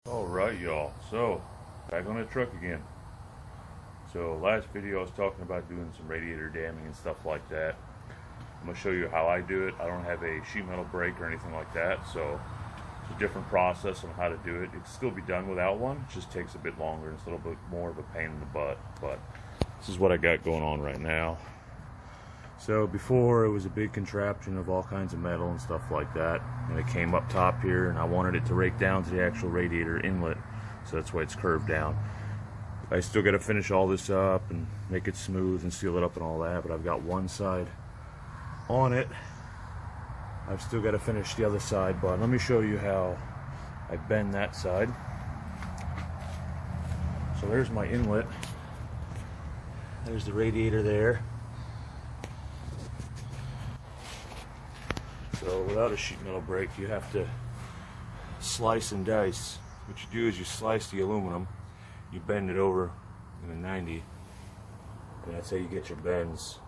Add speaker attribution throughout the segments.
Speaker 1: Alright y'all, so back on the truck again. So last video I was talking about doing some radiator damming and stuff like that. I'm going to show you how I do it. I don't have a sheet metal brake or anything like that, so it's a different process on how to do it. It can still be done without one, it just takes a bit longer and it's a little bit more of a pain in the butt, but this is what I got going on right now. So before it was a big contraption of all kinds of metal and stuff like that, and it came up top here and I wanted it to rake down to the actual radiator inlet, so that's why it's curved down. I still got to finish all this up and make it smooth and seal it up and all that, but I've got one side on it. I've still got to finish the other side, but let me show you how I bend that side. So there's my inlet. There's the radiator there. So without a sheet metal brake, you have to slice and dice. What you do is you slice the aluminum, you bend it over in a 90, and that's how you get your bends.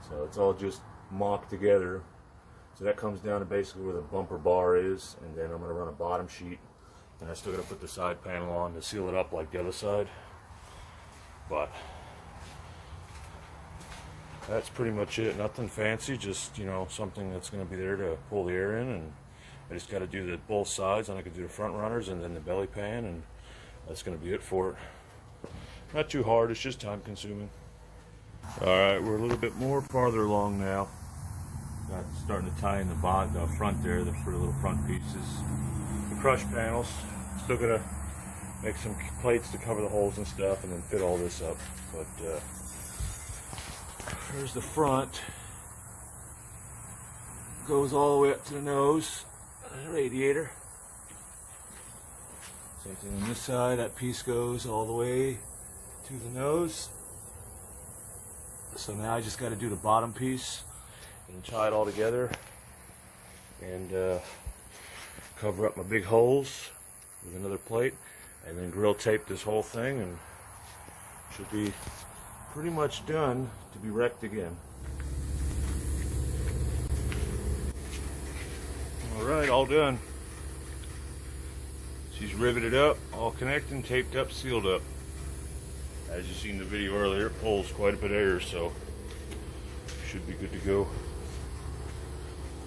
Speaker 1: So it's all just mocked together. So that comes down to basically where the bumper bar is, and then I'm going to run a bottom sheet, and I still got to put the side panel on to seal it up like the other side. But that's pretty much it. Nothing fancy, just, you know, something that's going to be there to pull the air in, and I just got to do both sides, and I can do the front runners and then the belly pan, and that's going to be it for it. Not too hard, it's just time consuming. Alright, we're a little bit more farther along now. Got starting to tie in the front there, the little front pieces. The crush panels, still got to make some plates to cover the holes and stuff, and then fit all this up. But here's the front. Goes all the way up to the nose of the radiator. Same thing on this side. That piece goes all the way to the nose. So now I just got to do the bottom piece and tie it all together and cover up my big holes with another plate, and then grill tape this whole thing, and should be pretty much done to be wrecked again. Alright, all done. She's riveted up, all connected, taped up, sealed up. As you seen in the video earlier, it pulls quite a bit of air, so should be good to go.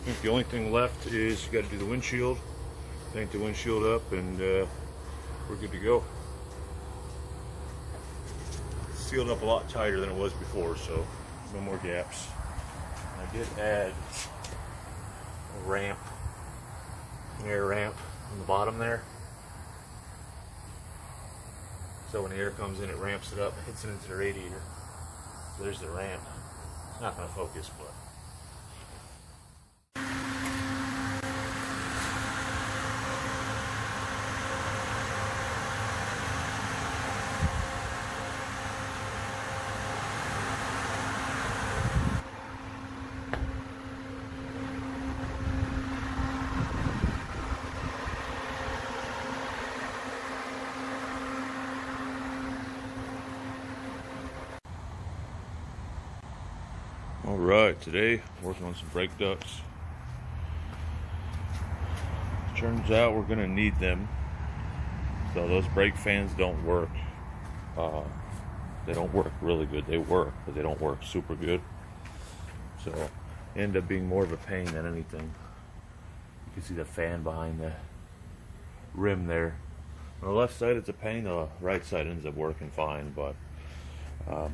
Speaker 1: I think the only thing left is you got to do the windshield, paint the windshield up, and we're good to go. Sealed up a lot tighter than it was before, so no more gaps. I did add a ramp, an air ramp on the bottom there. So when the air comes in, it ramps it up and hits it into the radiator. So there's the ramp. It's not going to focus, but alright, today working on some brake ducts. Turns out we're going to need them. So those brake fans don't work. They don't work really good. They work, but they don't work super good. So end up being more of a pain than anything. You can see the fan behind the rim there. On the left side it's a pain, the right side ends up working fine, but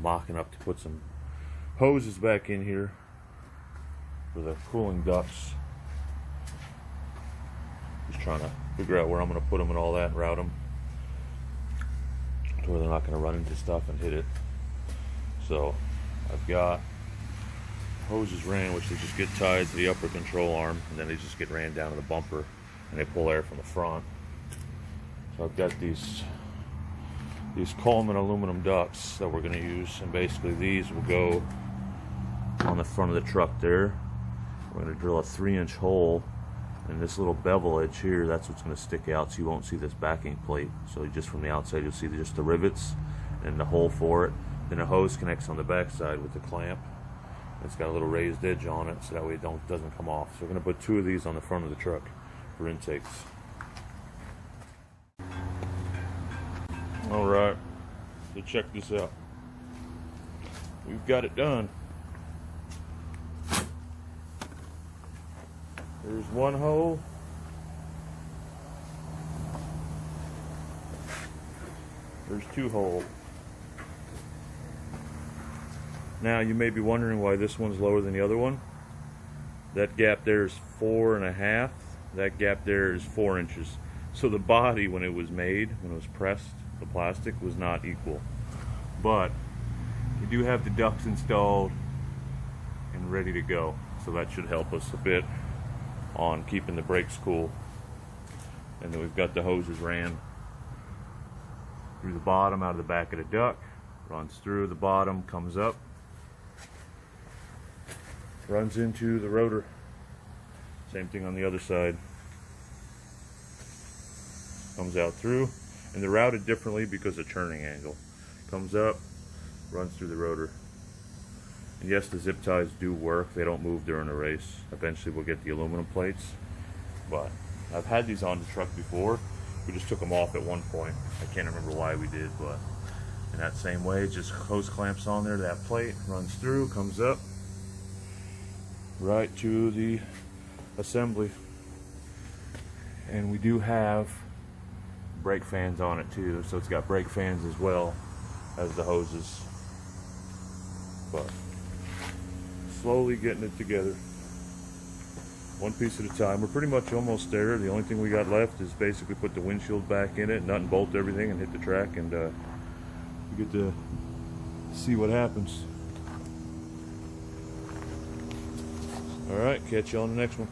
Speaker 1: mocking up to put some hoses back in here for the cooling ducts. Just trying to figure out where I'm going to put them and all that, and route them to where they're not going to run into stuff and hit it. So I've got hoses ran, which they just get tied to the upper control arm, and then they just get ran down to the bumper, and they pull air from the front. So I've got these Coleman aluminum ducts that we're going to use, and basically these will go on the front of the truck there. We're going to drill a 3-inch hole, and this little bevel edge here, that's what's going to stick out, so you won't see this backing plate. So just from the outside you'll see just the rivets and the hole for it. Then a hose connects on the back side with the clamp. It's got a little raised edge on it, so that way it doesn't come off. So we're going to put 2 of these on the front of the truck for intakes. Alright, so check this out. We've got it done. There's one hole. There's two holes. Now you may be wondering why this one's lower than the other one. That gap there is 4.5. That gap there is 4 inches. So the body, when it was made, when it was pressed, the plastic was not equal. But you do have the ducts installed and ready to go. So that should help us a bit on keeping the brakes cool. And then we've got the hoses ran through the bottom out of the back of the duct, runs through the bottom, comes up, runs into the rotor. Same thing on the other side. Comes out through, and they're routed differently because of turning angle. Comes up, runs through the rotor. And yes, the zip ties do work. They don't move during a race. Eventually we'll get the aluminum plates, but I've had these on the truck before. We just took them off at one point. I can't remember why we did, but in that same way, just hose clamps on there, that plate runs through, comes up, right to the assembly. And we do have brake fans on it too, so it's got brake fans as well as the hoses. But slowly getting it together, one piece at a time. We're pretty much almost there. The only thing we got left is basically put the windshield back in it, nut and bolt everything, and hit the track, and we get to see what happens. All right, catch you on the next one.